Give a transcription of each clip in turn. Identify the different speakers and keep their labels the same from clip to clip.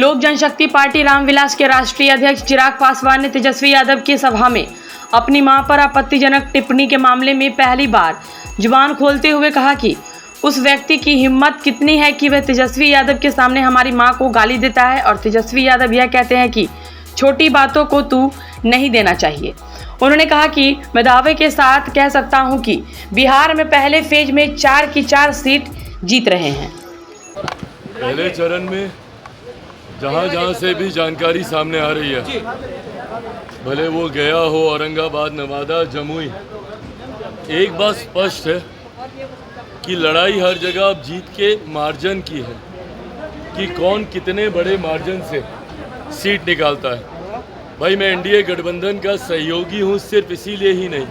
Speaker 1: लोक जनशक्ति पार्टी रामविलास के राष्ट्रीय अध्यक्ष चिराग पासवान ने तेजस्वी यादव की सभा में अपनी मां पर आपत्तिजनक टिप्पणी के मामले में पहली बार जुबान खोलते हुए कहा कि उस व्यक्ति की हिम्मत कितनी है कि वह तेजस्वी यादव के सामने हमारी मां को गाली देता है और तेजस्वी यादव यह कहते हैं कि छोटी बातों को तू नहीं देना चाहिए। उन्होंने कहा कि मैं दावे के साथ कह सकता हूं कि बिहार में पहले फेज में 4 की 4 सीट जीत रहे हैं।
Speaker 2: पहले चरण में जहां से भी जानकारी सामने आ रही है, भले वो गया हो, औरंगाबाद, नवादा, जमुई, एक बात स्पष्ट है कि लड़ाई हर जगह अब जीत के मार्जिन की है कि कौन कितने बड़े मार्जिन से सीट निकालता है। भाई मैं एनडीए गठबंधन का सहयोगी हूँ, सिर्फ इसीलिए ही नहीं,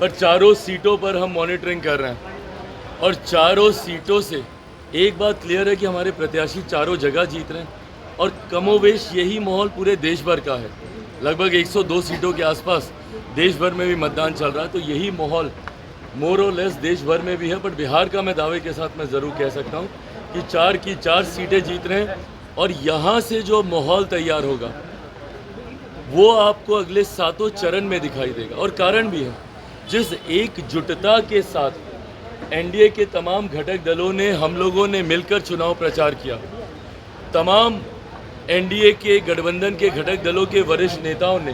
Speaker 2: पर चारों सीटों पर हम मॉनिटरिंग कर रहे हैं और चारों सीटों से एक बात क्लियर है कि हमारे प्रत्याशी चारों जगह जीत रहे हैं और कमोवेश यही माहौल पूरे देश भर का है। लगभग 102 सीटों के आसपास देश भर में भी मतदान चल रहा है, तो यही माहौल मोर और लेस देश भर में भी है। बट बिहार का मैं दावे के साथ मैं ज़रूर कह सकता हूँ कि 4 की 4 सीटें जीत रहे हैं और यहाँ से जो माहौल तैयार होगा वो आपको अगले 7 चरण में दिखाई देगा। और कारण भी है, जिस एकजुटता के साथ एनडीए के तमाम घटक दलों ने, हम लोगों ने मिलकर चुनाव प्रचार किया, तमाम एनडीए के गठबंधन के घटक दलों के वरिष्ठ नेताओं ने,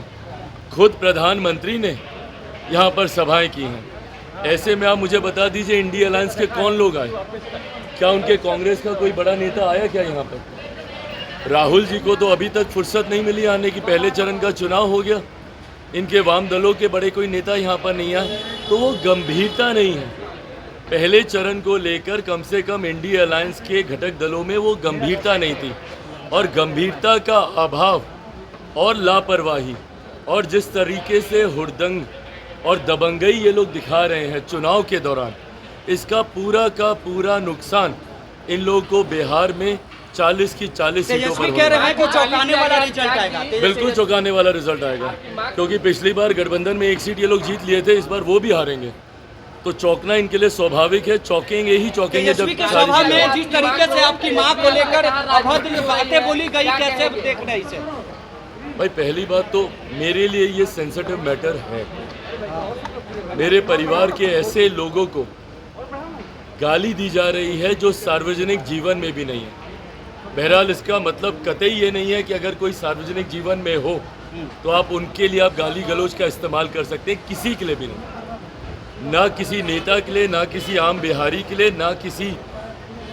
Speaker 2: खुद प्रधानमंत्री ने यहाँ पर सभाएं की हैं। ऐसे में आप मुझे बता दीजिए इंडिया अलायंस के कौन लोग आए? क्या उनके कांग्रेस का कोई बड़ा नेता आया क्या यहाँ पर? राहुल जी को तो अभी तक फुर्सत नहीं मिली आने की, पहले चरण का चुनाव हो गया, इनके वाम दलों के बड़े कोई नेता यहाँ पर नहीं आए, तो वो गंभीरता नहीं है। पहले चरण को लेकर कम से कम इंडिया अलायंस के घटक दलों में वो गंभीरता नहीं थी और गंभीरता का अभाव और लापरवाही और जिस तरीके से हुड़दंग और दबंगई ये लोग दिखा रहे हैं चुनाव के दौरान, इसका पूरा का पूरा नुकसान इन लोगों को बिहार में 40 की 40 सीटों पर
Speaker 3: चौंकाने वाला रिजल्ट आएगा।
Speaker 2: बिल्कुल चौंकाने वाला रिजल्ट आएगा, क्योंकि पिछली बार गठबंधन में 1 सीट ये लोग जीत लिए थे, इस बार वो भी हारेंगे, तो चौंकना इनके लिए स्वाभाविक है। चौंकेंगे ही चौंकेंगे जब
Speaker 3: सभा में जिस तरीके से आपकी मां को लेकर अभद्र बातें बोली गई, कैसे देख रहे इसे?
Speaker 2: भाई पहली बात तो मेरे लिए ये सेंसिटिव मैटर है। मेरे परिवार के ऐसे लोगों को गाली दी जा रही है जो सार्वजनिक जीवन में भी नहीं है। बहरहाल इसका मतलब कतई ये नहीं है कि अगर कोई सार्वजनिक जीवन में हो तो आप उनके लिए आप गाली गलौज का इस्तेमाल कर सकते हैं, किसी के लिए भी नहीं, ना किसी नेता के लिए, ना किसी आम बिहारी के लिए, ना किसी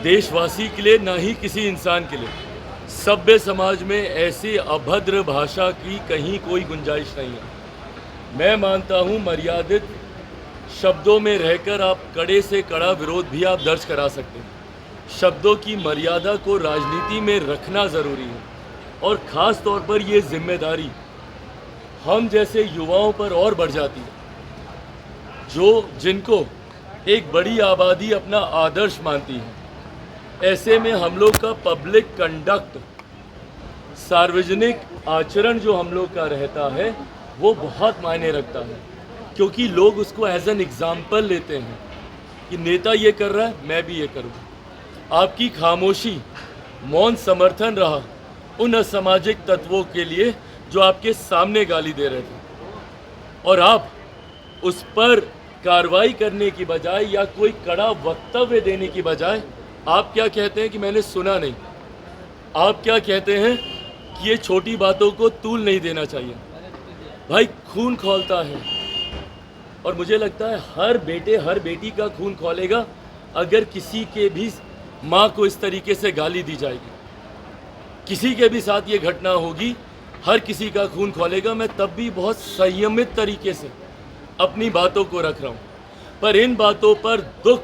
Speaker 2: देशवासी के लिए, ना ही किसी इंसान के लिए। सभ्य समाज में ऐसी अभद्र भाषा की कहीं कोई गुंजाइश नहीं है। मैं मानता हूँ मर्यादित शब्दों में रहकर आप कड़े से कड़ा विरोध भी आप दर्ज करा सकते हैं। शब्दों की मर्यादा को राजनीति में रखना ज़रूरी है और ख़ास तौर पर ये जिम्मेदारी हम जैसे युवाओं पर और बढ़ जाती है, जिनको एक बड़ी आबादी अपना आदर्श मानती है। ऐसे में हम लोग का पब्लिक कंडक्ट, सार्वजनिक आचरण जो हम लोग का रहता है वो बहुत मायने रखता है, क्योंकि लोग उसको एज एन एग्जाम्पल लेते हैं कि नेता ये कर रहा है मैं भी ये करूँ। आपकी खामोशी, मौन समर्थन रहा उन असामाजिक तत्वों के लिए जो आपके सामने गाली दे रहे थे, और आप उस पर कार्रवाई करने की बजाय या कोई कड़ा वक्तव्य देने की बजाय आप क्या कहते हैं कि मैंने सुना नहीं। आप क्या कहते हैं कि ये छोटी बातों को तूल नहीं देना चाहिए। भाई खून खौलता है और मुझे लगता है हर बेटे हर बेटी का खून खौलेगा अगर किसी के भी माँ को इस तरीके से गाली दी जाएगी। किसी के भी साथ ये घटना होगी, हर किसी का खून खौलेगा। मैं तब भी बहुत संयमित तरीके से अपनी बातों को रख रहा हूँ, पर इन बातों पर दुख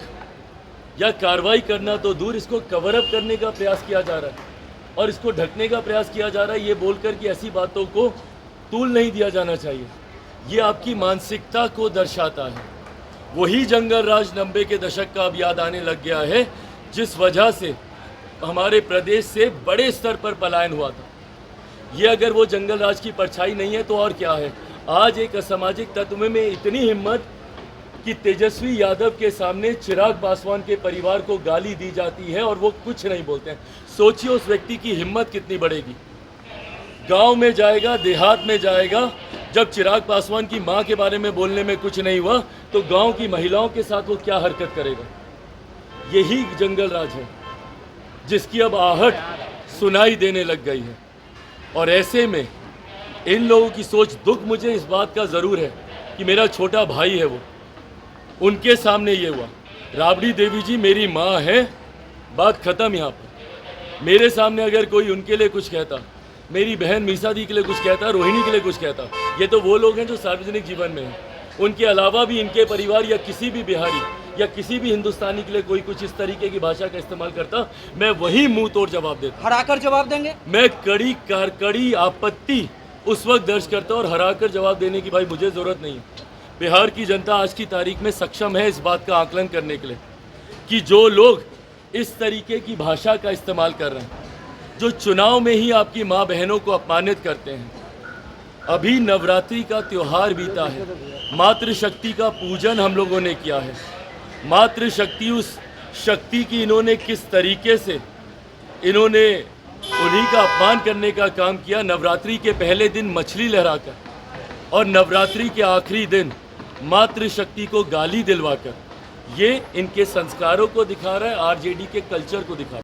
Speaker 2: या कार्रवाई करना तो दूर, इसको कवर अप करने का प्रयास किया जा रहा है और इसको ढकने का प्रयास किया जा रहा है ये बोलकर कि ऐसी बातों को तूल नहीं दिया जाना चाहिए। ये आपकी मानसिकता को दर्शाता है। वही जंगल राज 90 के दशक का अब याद आने लग गया है, जिस वजह से हमारे प्रदेश से बड़े स्तर पर पलायन हुआ था। ये अगर वो जंगल राज की परछाई नहीं है तो और क्या है? आज एक असामाजिक तत्व में इतनी हिम्मत कि तेजस्वी यादव के सामने चिराग पासवान के परिवार को गाली दी जाती है और वो कुछ नहीं बोलते हैं। सोचिए उस व्यक्ति की हिम्मत कितनी बढ़ेगी। गांव में जाएगा, देहात में जाएगा, जब चिराग पासवान की मां के बारे में बोलने में कुछ नहीं हुआ तो गांव की महिलाओं के साथ वो क्या हरकत करेगा। यही जंगल राज है जिसकी अब आहट सुनाई देने लग गई है। और ऐसे में इन लोगों की सोच, दुख मुझे इस बात का ज़रूर है कि मेरा छोटा भाई है वो, उनके सामने ये हुआ। राबड़ी देवी जी मेरी माँ है, बात ख़त्म यहाँ पर। मेरे सामने अगर कोई उनके लिए कुछ कहता, मेरी बहन मीसा दी के लिए कुछ कहता, रोहिणी के लिए कुछ कहता, ये तो वो लोग हैं जो सार्वजनिक जीवन में हैं। उनके अलावा भी इनके परिवार या किसी भी बिहारी या किसी भी हिंदुस्तानी के लिए कोई कुछ इस तरीके की भाषा का इस्तेमाल करता, मैं वही मुंह तोड़ जवाब देता।
Speaker 3: हराकर जवाब देंगे?
Speaker 2: मैं कड़ी आपत्ति उस वक्त दर्ज करता और हराकर जवाब देने की भाई मुझे ज़रूरत नहीं है। बिहार की जनता आज की तारीख में सक्षम है इस बात का आकलन करने के लिए कि जो लोग इस तरीके की भाषा का इस्तेमाल कर रहे हैं, जो चुनाव में ही आपकी माँ बहनों को अपमानित करते हैं। अभी नवरात्रि का त्यौहार बीता है, मातृशक्ति का पूजन हम लोगों ने किया है। मातृशक्ति, उस शक्ति की इन्होंने किस तरीके से इन्होंने उन्हीं का अपमान करने का काम किया। नवरात्रि के पहले दिन मछली लहराकर और नवरात्रि के आखिरी दिन मातृशक्ति को गाली दिलवाकर, ये इनके संस्कारों को दिखा रहा है, आरजेडी के कल्चर को दिखा रहा है।